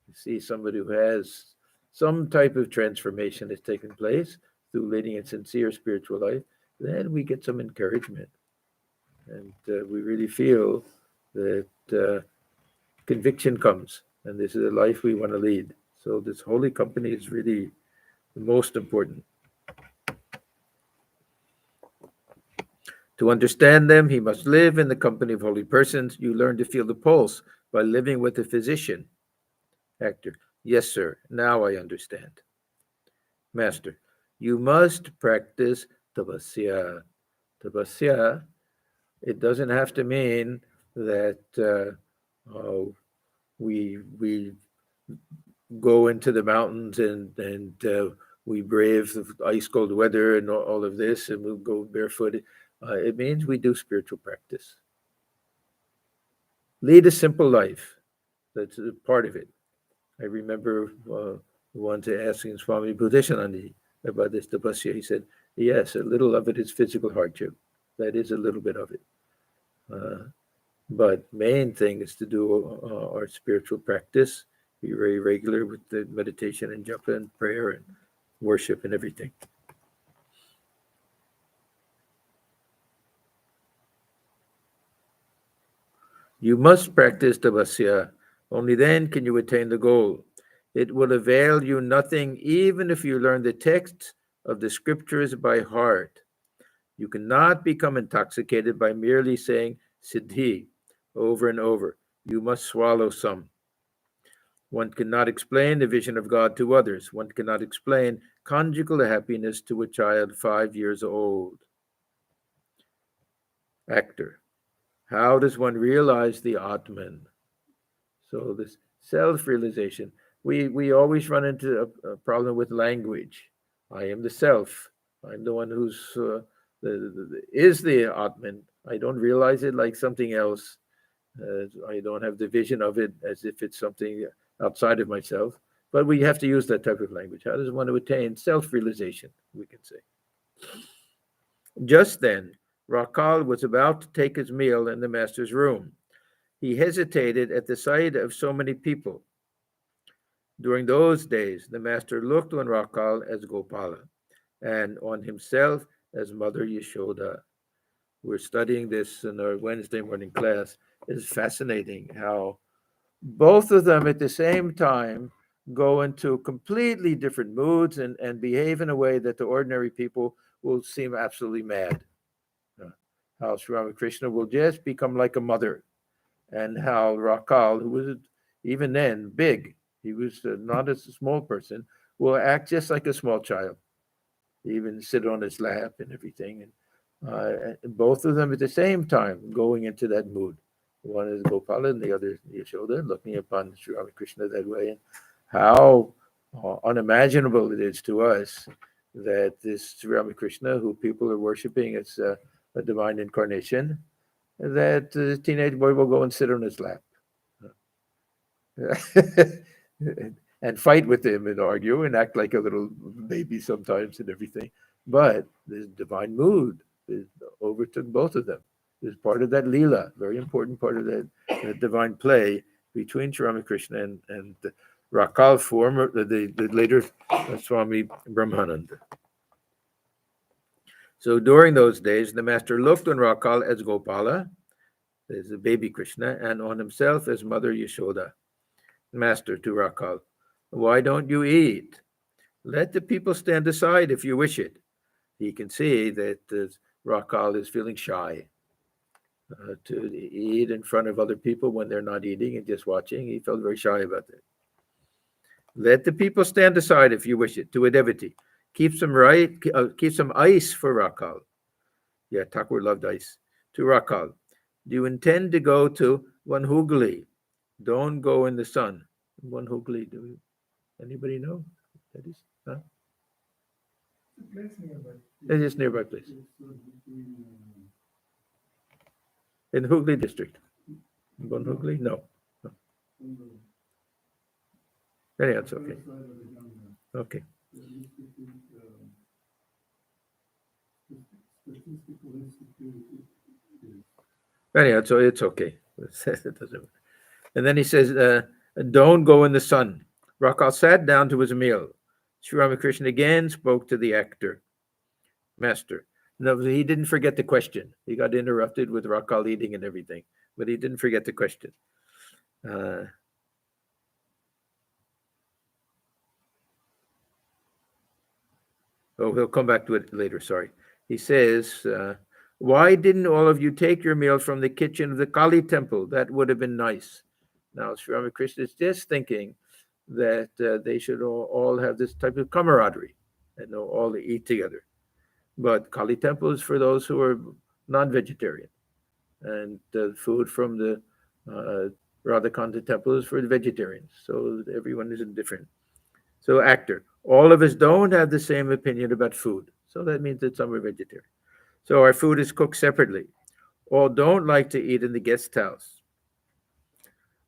we see somebody who has some type of transformation that's taken place through leading a sincere spiritual life, then we get some encouragement. And we really feel that conviction comes, and this is a life we want to lead. So this holy company is really the most important. To understand them, he must live in the company of holy persons. You learn to feel the pulse by living with a physician. Actor: yes, sir. Now I understand. Master: you must practice tapasya. Tapasya, it doesn't have to mean that we go into the mountains and we brave the ice cold weather and all of this, and we'll go barefooted. It means we do spiritual practice. Lead a simple life. That's a part of it. I remember once asking Swami Buddhishananda about this tapasya. He said, yes, a little of it is physical hardship. That is a little bit of it. But main thing is to do our spiritual practice, be very regular with the meditation and japa and prayer and worship and everything. You must practice tapasya. Only then can you attain the goal. It will avail you nothing even if you learn the texts of the scriptures by heart. You cannot become intoxicated by merely saying siddhi over and over. You must swallow some. One cannot explain the vision of God to others. One cannot explain conjugal happiness to a child 5 years old. Actor: how does one realize the Atman? So this self-realization. We always run into a problem with language. I am the self. I'm the one who's is the Atman. I don't realize it like something else. I don't have the vision of it as if it's something outside of myself. But we have to use that type of language. How does one attain self-realization, we can say. Just then, Rakal was about to take his meal in the master's room. He hesitated at the sight of so many people. During those days, the master looked on Rakal as Gopala and on himself as Mother Yashoda. We're studying this in our Wednesday morning class. It's fascinating how both of them at the same time go into completely different moods and behave in a way that the ordinary people will seem absolutely mad. Uh, How Sri Ramakrishna will just become like a mother, and how Rakal, who was even then big, he was not a small person, will act just like a small child, even sit on his lap and everything. And both of them at the same time going into that mood. One is Gopala and the other is Yashoda, looking upon Sri Ramakrishna that way. And how unimaginable it is to us that this Sri Ramakrishna, who people are worshiping as a divine incarnation, that the teenage boy will go and sit on his lap and fight with him and argue and act like a little baby sometimes and everything. But the divine mood is overtook both of them. It's part of that lila, very important part of that divine play between Sri Ramakrishna and the Rakal form, or the later Swami Brahmananda. So during those days, the master looked on Rakal as Gopala, as a baby Krishna, and on himself as Mother Yashoda. Master to Rakal, why don't you eat? Let the people stand aside if you wish it. He can see that Rakal is feeling shy to eat in front of other people when they're not eating and just watching. He felt very shy about that. Let the people stand aside if you wish it. To a devotee, keep some ice for Rakal. Yeah, Thakur loved ice. To Rakal, do you intend to go to Vanhugli? Don't go in the sun. Vanhugli, anybody know what that is? Huh? It is nearby place. In Hooghly district. Vanhugli? No. No. Anyhow, it's okay. Okay. Anyhow, so it's okay. It doesn't matter. And then he says, don't go in the sun. Rakal sat down to his meal. Sri Ramakrishna again spoke to the actor. Master. No, he didn't forget the question. He got interrupted with Rakal eating and everything, but he didn't forget the question. He'll come back to it later, sorry. He says, why didn't all of you take your meal from the kitchen of the Kali temple? That would have been nice. Now, Sri Ramakrishna is just thinking that they should all have this type of camaraderie and all eat together. But Kali temple is for those who are non-vegetarian, and the food from the Radhakanta temple is for the vegetarians. So everyone is different. So actor, all of us don't have the same opinion about food. So that means that some are vegetarian. So our food is cooked separately. All don't like to eat in the guest house.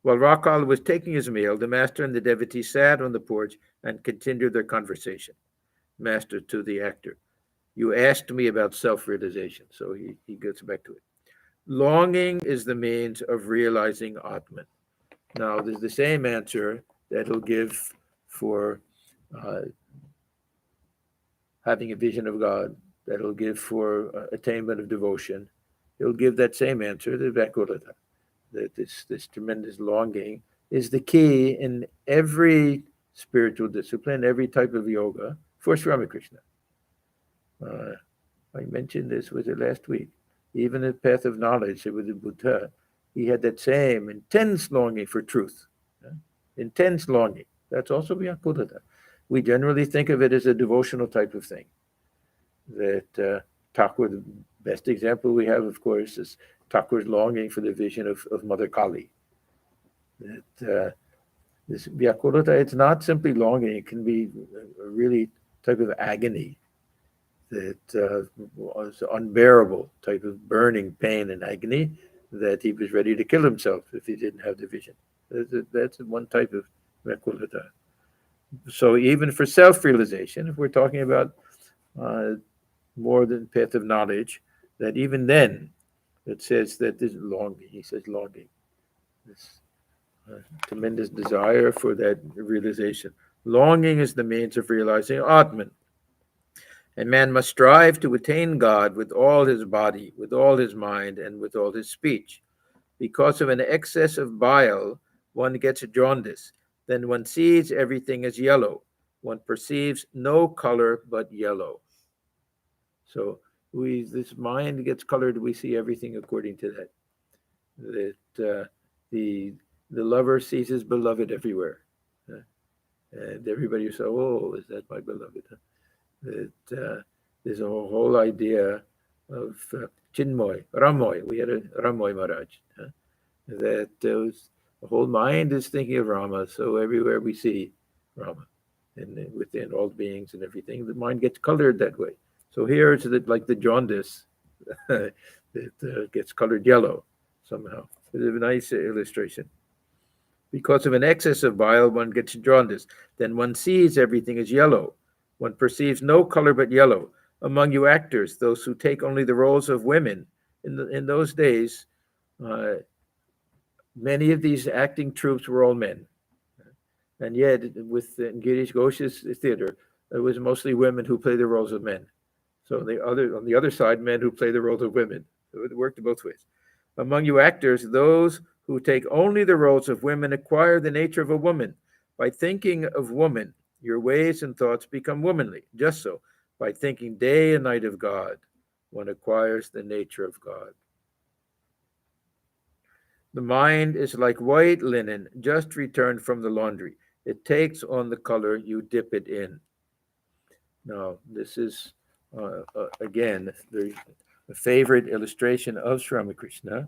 While Rakal was taking his meal, the master and the devotee sat on the porch and continued their conversation. Master to the actor, you asked me about self-realization. So he gets back to it. Longing is the means of realizing Atman. Now, there's the same answer that he'll give for having a vision of God, that he'll give for attainment of devotion. He'll give that same answer to Vakulata, that this tremendous longing is the key in every spiritual discipline, every type of yoga for Sri Ramakrishna. I mentioned this, was it last week? Even the path of knowledge with the Buddha, he had that same intense longing for truth. Intense longing. That's also Vyakulata. We generally think of it as a devotional type of thing. That Thakur, the best example we have, of course, is Thakur's longing for the vision of Mother Kali. That this Vyakulata, it's not simply longing, it can be a really type of agony that was unbearable, type of burning pain and agony that he was ready to kill himself if he didn't have the vision. That's one type of mekulata. So even for self-realization, if we're talking about uh, more than path of knowledge, that even then it says that this longing, he says longing, this tremendous desire for that realization. Longing is the means of realizing Atman. And man must strive to attain God with all his body, with all his mind, and with all his speech. Because of an excess of bile, one gets jaundice. Then one sees everything as yellow. One perceives no color but yellow. So this mind gets colored. We see everything according to that. That the lover sees his beloved everywhere, and everybody says, "Oh, is that my beloved?" That there's a whole idea of Chinmoy, Ramoy. We had a Ramoy Maharaj. That the whole mind is thinking of Rama. So everywhere we see Rama, and within all beings and everything, the mind gets colored that way. So here it's like the jaundice that gets colored yellow somehow. It's a nice illustration. Because of an excess of bile, one gets jaundice. Then one sees everything as yellow. One perceives no color but yellow. Among you actors, those who take only the roles of women, in those days, uh, many of these acting troupes were all men. And yet, with Girish Ghosh's theater, it was mostly women who played the roles of men. So on the other side, men who play the roles of women. So it worked both ways. Among you actors, those who take only the roles of women acquire the nature of a woman. By thinking of woman, your ways and thoughts become womanly. Just so, by thinking day and night of God, one acquires the nature of God. The mind is like white linen just returned from the laundry. It takes on the color you dip it in. Now, this is, again, the favorite illustration of Sri Ramakrishna.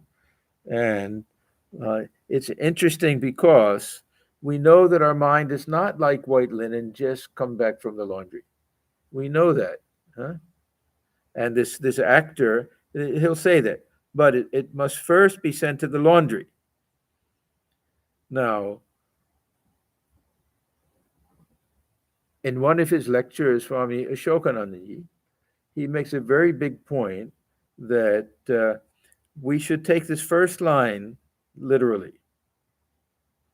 And it's interesting because we know that our mind is not like white linen just come back from the laundry. We know that. Huh? And this actor, he'll say that. But it must first be sent to the laundry. Now, in one of his lectures, Swami Ashokananda, he makes a very big point that we should take this first line literally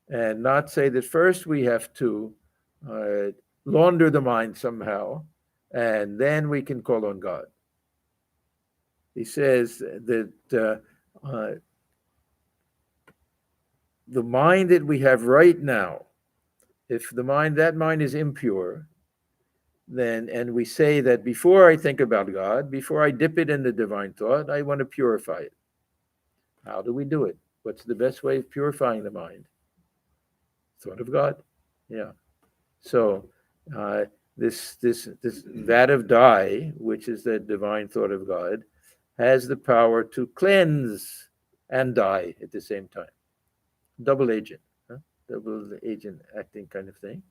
and not say that first we have to uh, launder the mind somehow and then we can call on God. He says that the mind that we have right now, if that mind is impure, then, and we say that before I think about God, before I dip it in the divine thought, I want to purify it. How do we do it? What's the best way of purifying the mind? Thought of God. Yeah. So this vat of dye, which is the divine thought of God, has the power to cleanse and dye at the same time. Double agent, double agent acting kind of thing.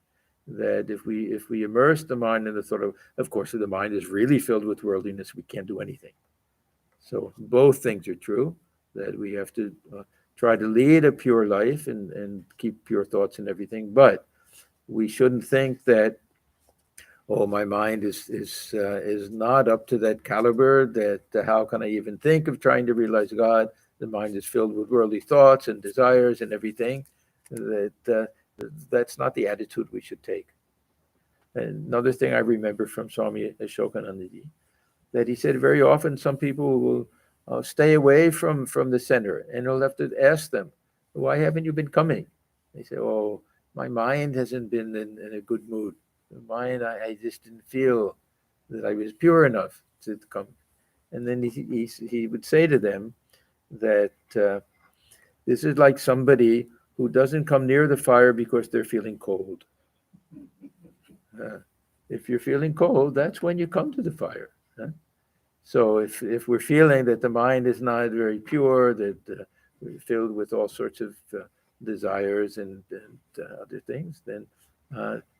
That if we immerse the mind in the thought of course, if the mind is really filled with worldliness, we can't do anything. So both things are true. That we have to try to lead a pure life and keep pure thoughts and everything, but we shouldn't think that, oh, my mind is not up to that caliber. That how can I even think of trying to realize God? The mind is filled with worldly thoughts and desires and everything. That that's not the attitude we should take. And another thing I remember from Swami Ashokananda, that he said very often some people will stay away from the center, and you'll have to ask them, why haven't you been coming? They say, oh, my mind hasn't been in a good mood. The mind, I just didn't feel that I was pure enough to come. And then he would say to them that this is like somebody who doesn't come near the fire because they're feeling cold. If you're feeling cold, that's when you come to the fire. So if we're feeling that the mind is not very pure, that we're filled with all sorts of desires and other things, then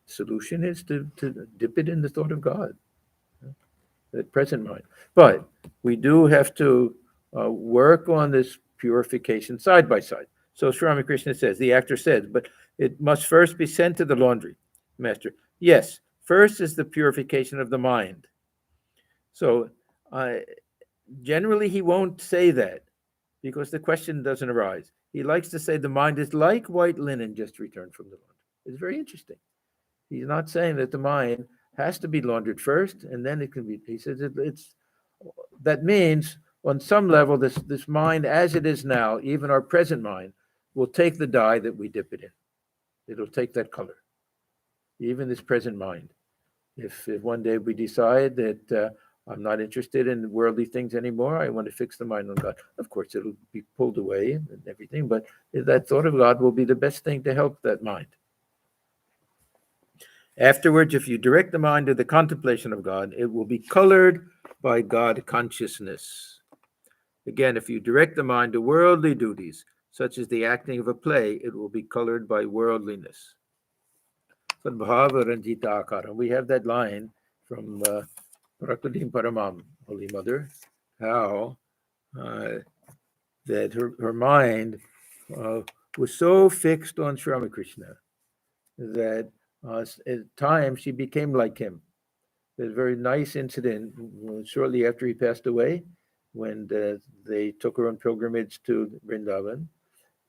solution is to dip it in the thought of God, the present mind. But we do have to work on this purification side by side. So Sri Ramakrishna says, the actor says, but it must first be sent to the laundry, master. Yes, first is the purification of the mind. So generally he won't say that because the question doesn't arise. He likes to say the mind is like white linen just returned from the laundry. It's very interesting. He's not saying that the mind has to be laundered first and then it can be. He says it's that means on some level this mind as it is now, even our present mind, will take the dye that we dip it in. It'll take that color. Even this present mind. If one day we decide that I'm not interested in worldly things anymore, I want to fix the mind on God. Of course, it'll be pulled away and everything, but that thought of God will be the best thing to help that mind. Afterwards, if you direct the mind to the contemplation of God, it will be colored by God consciousness. Again, if you direct the mind to worldly duties, such as the acting of a play, it will be colored by worldliness. Sadbhava Ranjita Akara. We have that line from Prakutim Paramam, Holy Mother, how that her mind was so fixed on Sri Ramakrishna that at times she became like him. There's a very nice incident shortly after he passed away when they took her on pilgrimage to Vrindavan,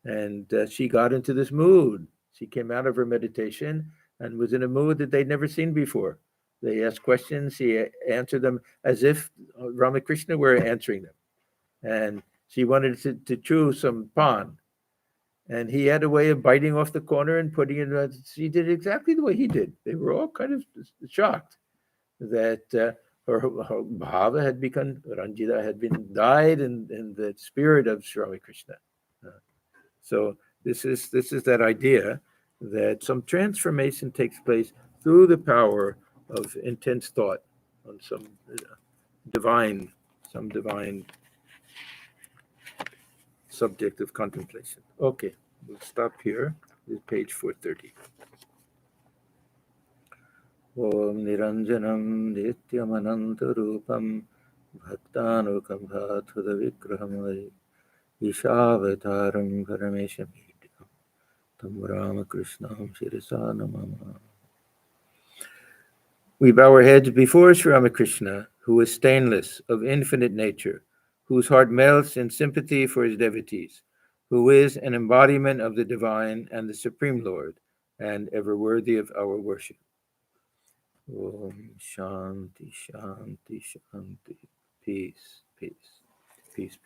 and she got into this mood. She came out of her meditation and was in a mood that they'd never seen before. They asked questions, she answered them as if Ramakrishna were answering them. And she wanted to chew some pan. And he had a way of biting off the corner and putting it. She did exactly the way he did. They were all kind of shocked that her bhava had become, Ranjita had been dyed in the spirit of Sri Ramakrishna. So this is that idea that some transformation takes place through the power of intense thought on some divine subject of contemplation. Okay, we'll stop here. This is page 430. Om Niranjanam Nityamanantarupam Bhaktanukambhathuda Vikraham Ishavataram Parameshamidam Tam Ramakrishnam Shirisa Namama. We bow our heads before Sri Ramakrishna, who is stainless, of infinite nature, whose heart melts in sympathy for his devotees, who is an embodiment of the divine and the Supreme Lord, and ever worthy of our worship. Om Shanti, Shanti, Shanti. Peace, peace, peace.